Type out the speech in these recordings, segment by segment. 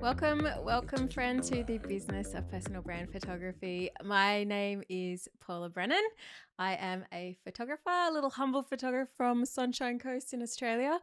Welcome friend to the business of personal brand photography. My name is Paula Brennan. I am a photographer, a little humble photographer from Sunshine Coast in Australia.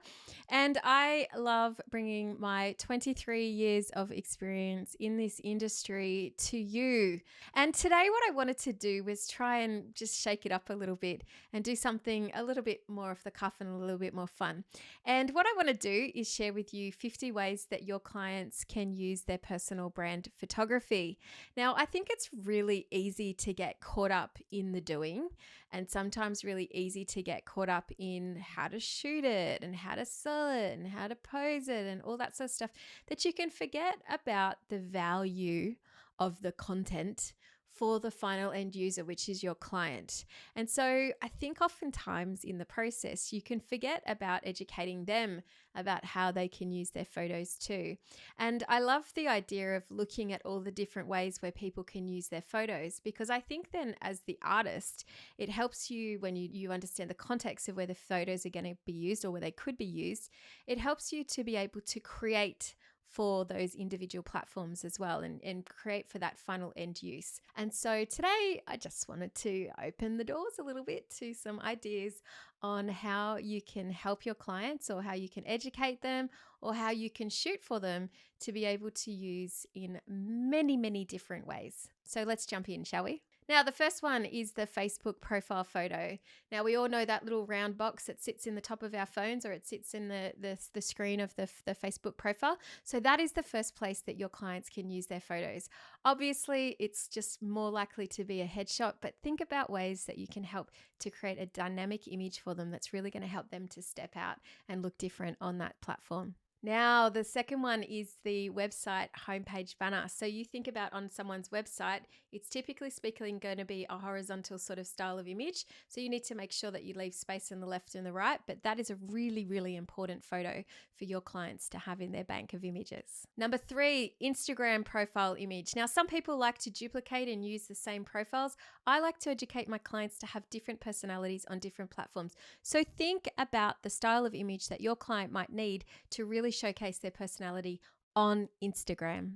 And I love bringing my 23 years of experience in this industry to you. And today what I wanted to do was try and just shake it up a little bit and do something a little bit more off the cuff and a little bit more fun. And what I want to do is share with you 50 ways that your clients can use their personal brand photography. Now, I think it's really easy to get caught up in the doing, and sometimes really easy to get caught up in how to shoot it and how to sell it and how to pose it and all that sort of stuff, that you can forget about the value of the content for the final end user, which is your client. And so I think oftentimes in the process, you can forget about educating them about how they can use their photos too. And I love the idea of looking at all the different ways where people can use their photos, because I think then as the artist, it helps you when you understand the context of where the photos are going to be used or where they could be used. It helps you to be able to create for those individual platforms as well, and create for that final end use. And so today I just wanted to open the doors a little bit to some ideas on how you can help your clients, or how you can educate them, or how you can shoot for them to be able to use in many, many different ways. So let's jump in, shall we? Now, the first one is the Facebook profile photo. Now, we all know that little round box that sits in the top of our phones, or it sits in the screen of the Facebook profile. So that is the first place that your clients can use their photos. Obviously, it's just more likely to be a headshot, but think about ways that you can help to create a dynamic image for them that's really going to help them to step out and look different on that platform. Now, the second one is the website homepage banner. So you think about on someone's website, it's typically speaking going to be a horizontal sort of style of image. So you need to make sure that you leave space on the left and the right, but that is a really, really important photo for your clients to have in their bank of images. Number 3, Instagram profile image. Now, some people like to duplicate and use the same profiles. I like to educate my clients to have different personalities on different platforms. So think about the style of image that your client might need to really showcase their personality on Instagram.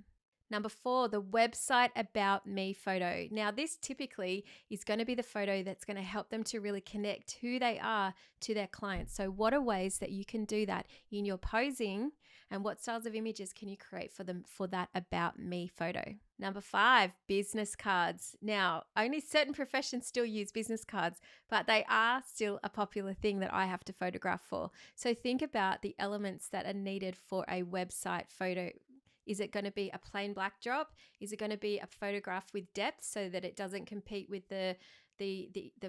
Number 4, the website about me photo. Now, this typically is going to be the photo that's going to help them to really connect who they are to their clients. So what are ways that you can do that in your posing, and what styles of images can you create for them for that about me photo? Number 5, business cards. Now, only certain professions still use business cards, but they are still a popular thing that I have to photograph for. So think about the elements that are needed for a website photo. Is it going to be a plain backdrop? Is it going to be a photograph with depth so that it doesn't compete with the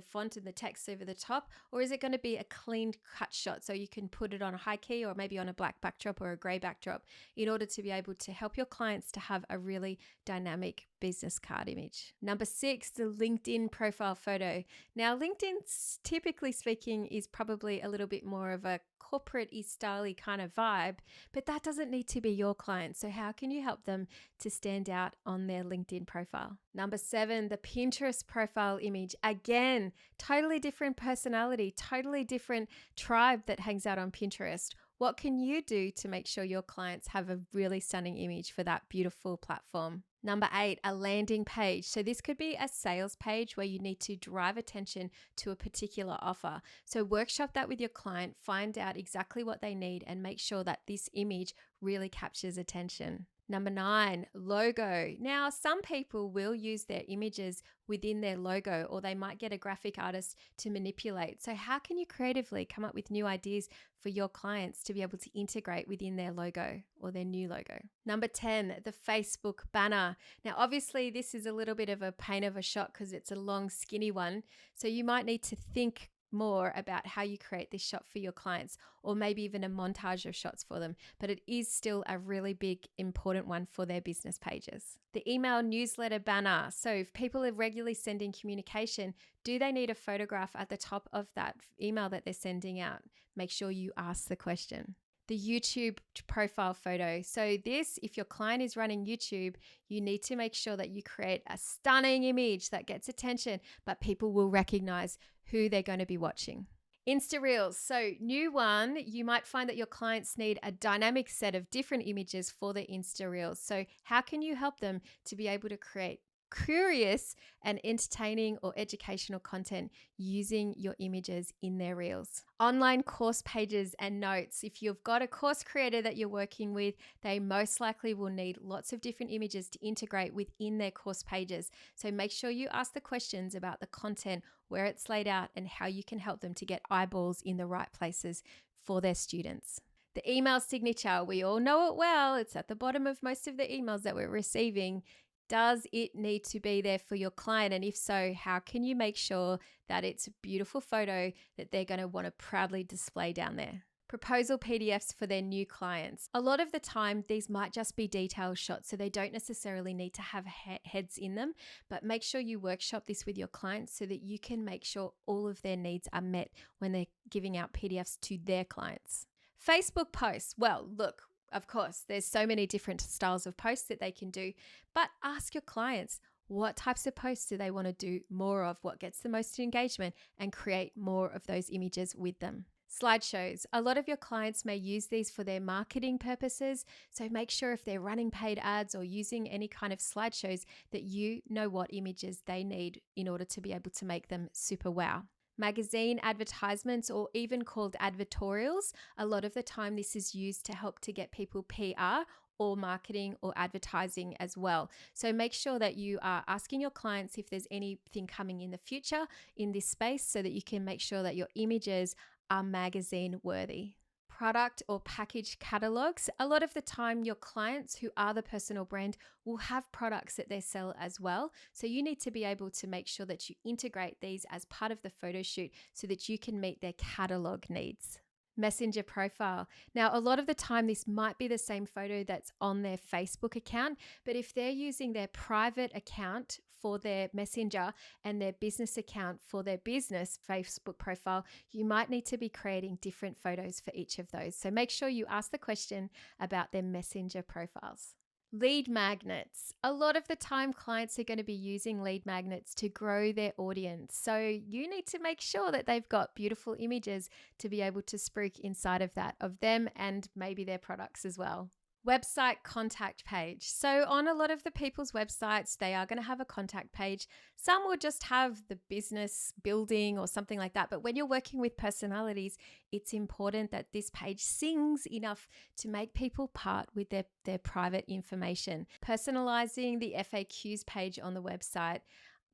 font and the text over the top? Or is it going to be a clean cut shot so you can put it on a high key or maybe on a black backdrop or a gray backdrop in order to be able to help your clients to have a really dynamic business card image? Number 6, the LinkedIn profile photo. Now, LinkedIn, typically speaking, is probably a little bit more of a corporate-y, style-y kind of vibe, but that doesn't need to be your client. So how can you help them to stand out on their LinkedIn profile? Number 7, the Pinterest profile image. Again, totally different personality, totally different tribe that hangs out on Pinterest. What can you do to make sure your clients have a really stunning image for that beautiful platform? Number 8, a landing page. So this could be a sales page where you need to drive attention to a particular offer. So workshop that with your client, find out exactly what they need, and make sure that this image really captures attention. Number 9, logo. Now, some people will use their images within their logo, or they might get a graphic artist to manipulate. So how can you creatively come up with new ideas for your clients to be able to integrate within their logo or their new logo? Number 10, the Facebook banner. Now, obviously, this is a little bit of a pain of a shot because it's a long, skinny one. So you might need to think more about how you create this shot for your clients, or maybe even a montage of shots for them, but it is still a really big, important one for their business pages. The email newsletter banner. So if people are regularly sending communication, do they need a photograph at the top of that email that they're sending out? Make sure you ask the question. The YouTube profile photo. So this, if your client is running YouTube, you need to make sure that you create a stunning image that gets attention, but people will recognize who they're going to be watching. Insta Reels. So, new one, you might find that your clients need a dynamic set of different images for their Insta Reels. So, how can you help them to be able to create curious and entertaining or educational content using your images in their reels? Online course pages and notes. If you've got a course creator that you're working with, they most likely will need lots of different images to integrate within their course pages. So make sure you ask the questions about the content, where it's laid out, and how you can help them to get eyeballs in the right places for their students. The email signature, we all know it well. It's at the bottom of most of the emails that we're receiving. Does it need to be there for your client? And if so, how can you make sure that it's a beautiful photo that they're going to want to proudly display down there? Proposal PDFs for their new clients. A lot of the time, these might just be detail shots, so they don't necessarily need to have heads in them, but make sure you workshop this with your clients so that you can make sure all of their needs are met when they're giving out PDFs to their clients. Facebook posts. Well, look, of course, there's so many different styles of posts that they can do, but ask your clients, what types of posts do they want to do more of? What gets the most engagement? And create more of those images with them. Slideshows. A lot of your clients may use these for their marketing purposes, so make sure if they're running paid ads or using any kind of slideshows that you know what images they need in order to be able to make them super wow. Magazine advertisements, or even called advertorials. A lot of the time this is used to help to get people PR or marketing or advertising as well. So make sure that you are asking your clients if there's anything coming in the future in this space so that you can make sure that your images are magazine worthy. Product or package catalogues. A lot of the time, your clients who are the personal brand will have products that they sell as well. So you need to be able to make sure that you integrate these as part of the photo shoot so that you can meet their catalog needs. Messenger profile. Now, a lot of the time, this might be the same photo that's on their Facebook account, but if they're using their private account for their Messenger and their business account for their business Facebook profile, you might need to be creating different photos for each of those. So make sure you ask the question about their Messenger profiles. Lead magnets. A lot of the time, clients are going to be using lead magnets to grow their audience. So you need to make sure that they've got beautiful images to be able to spruik inside of that, of them and maybe their products as well. Website contact page. So on a lot of the people's websites, they are going to have a contact page. Some will just have the business building or something like that. But when you're working with personalities, it's important that this page sings enough to make people part with their private information. Personalizing the FAQs page on the website.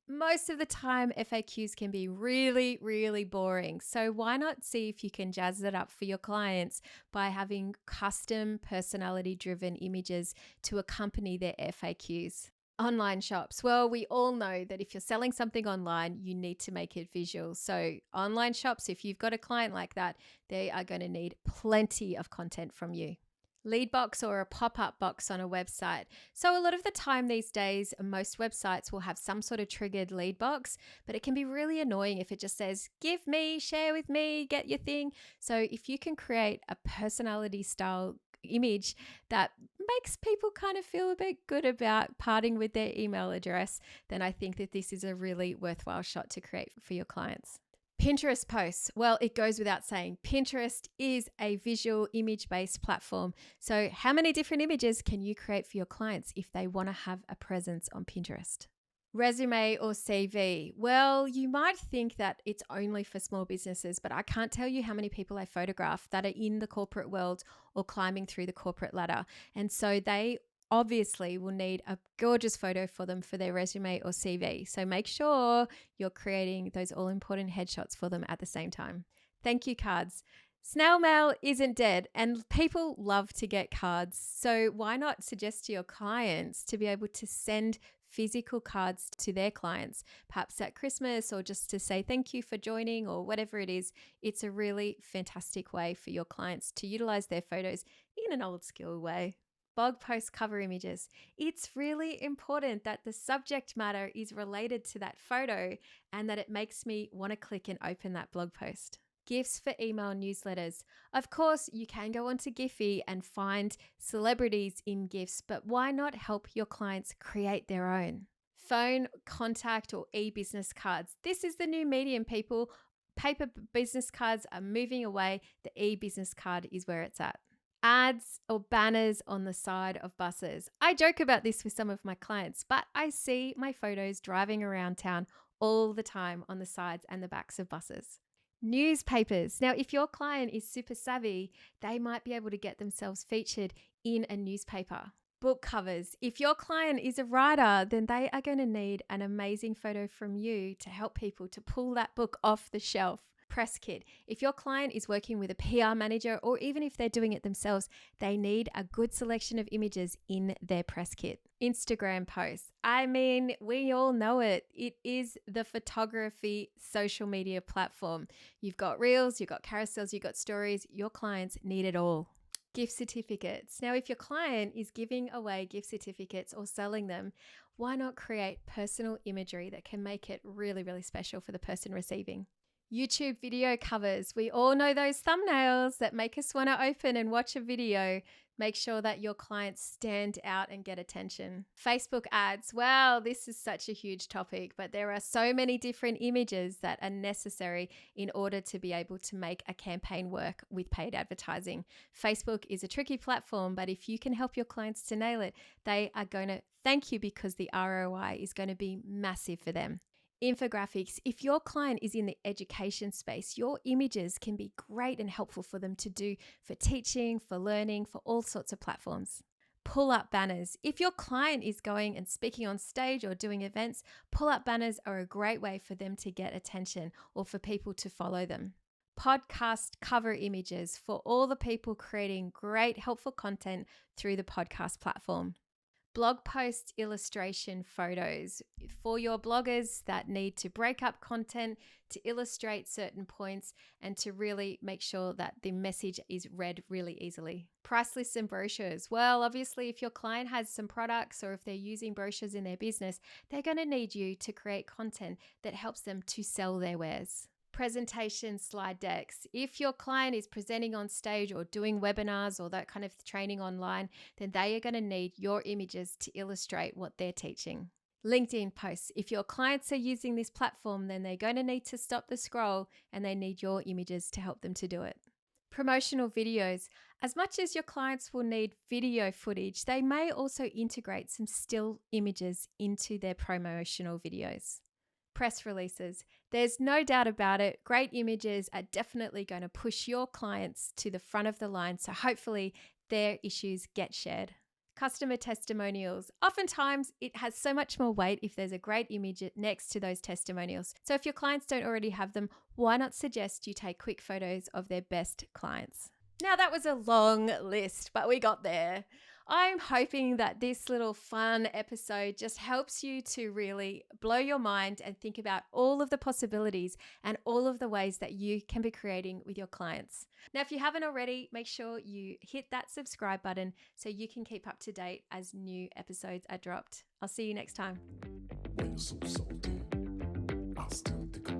Most of the time, FAQs can be really, really boring. So why not see if you can jazz it up for your clients by having custom personality-driven images to accompany their FAQs? Online shops. Well, we all know that if you're selling something online, you need to make it visual. So online shops, if you've got a client like that, they are going to need plenty of content from you. Lead box or a pop-up box on a website. So a lot of the time these days, most websites will have some sort of triggered lead box, but it can be really annoying if it just says, give me, share with me, get your thing. So if you can create a personality style image that makes people kind of feel a bit good about parting with their email address, then I think that this is a really worthwhile shot to create for your clients. Pinterest posts. Well, it goes without saying, Pinterest is a visual image-based platform. So how many different images can you create for your clients if they want to have a presence on Pinterest? Resume or CV. Well, you might think that it's only for small businesses, but I can't tell you how many people I photograph that are in the corporate world or climbing through the corporate ladder. And so they obviously will need a gorgeous photo for them for their resume or CV. So make sure you're creating those all important headshots for them at the same time. Thank you cards. Snail mail isn't dead and people love to get cards. So why not suggest to your clients to be able to send physical cards to their clients, perhaps at Christmas or just to say thank you for joining or whatever it is. It's a really fantastic way for your clients to utilize their photos in an old school way. Blog post cover images. It's really important that the subject matter is related to that photo and that it makes me want to click and open that blog post. Gifts for email newsletters. Of course, you can go onto Giphy and find celebrities in gifts, but why not help your clients create their own? Phone, contact, or e-business cards. This is the new medium, people. Paper business cards are moving away. The e-business card is where it's at. Ads or banners on the side of buses. I joke about this with some of my clients, but I see my photos driving around town all the time on the sides and the backs of buses. Newspapers. Now, if your client is super savvy, they might be able to get themselves featured in a newspaper. Book covers. If your client is a writer, then they are going to need an amazing photo from you to help people to pull that book off the shelf. Press kit. If your client is working with a PR manager, or even if they're doing it themselves, they need a good selection of images in their press kit. Instagram posts. I mean, we all know it. It is the photography social media platform. You've got reels, you've got carousels, you've got stories. Your clients need it all. Gift certificates. Now, if your client is giving away gift certificates or selling them, why not create personal imagery that can make it really, really special for the person receiving? YouTube video covers. We all know those thumbnails that make us want to open and watch a video. Make sure that your clients stand out and get attention. Facebook ads. Well, this is such a huge topic, but there are so many different images that are necessary in order to be able to make a campaign work with paid advertising. Facebook is a tricky platform, but if you can help your clients to nail it, they are going to thank you because the ROI is going to be massive for them. Infographics. If your client is in the education space, your images can be great and helpful for them to do for teaching, for learning, for all sorts of platforms. Pull-up banners. If your client is going and speaking on stage or doing events, pull-up banners are a great way for them to get attention or for people to follow them. Podcast cover images for all the people creating great, helpful content through the podcast platform. Blog post illustration photos for your bloggers that need to break up content, to illustrate certain points, and to really make sure that the message is read really easily. Price lists and brochures. Well, obviously, if your client has some products or if they're using brochures in their business, they're going to need you to create content that helps them to sell their wares. Presentation slide decks. If your client is presenting on stage or doing webinars or that kind of training online, then they are going to need your images to illustrate what they're teaching. LinkedIn posts. If your clients are using this platform, then they're going to need to stop the scroll and they need your images to help them to do it. Promotional videos. As much as your clients will need video footage, they may also integrate some still images into their promotional videos. Press releases. There's no doubt about it. Great images are definitely going to push your clients to the front of the line. So hopefully their issues get shared. Customer testimonials. Oftentimes it has so much more weight if there's a great image next to those testimonials. So if your clients don't already have them, why not suggest you take quick photos of their best clients? Now that was a long list, but we got there. I'm hoping that this little fun episode just helps you to really blow your mind and think about all of the possibilities and all of the ways that you can be creating with your clients. Now, if you haven't already, make sure you hit that subscribe button so you can keep up to date as new episodes are dropped. I'll see you next time. When you're so salty, I still think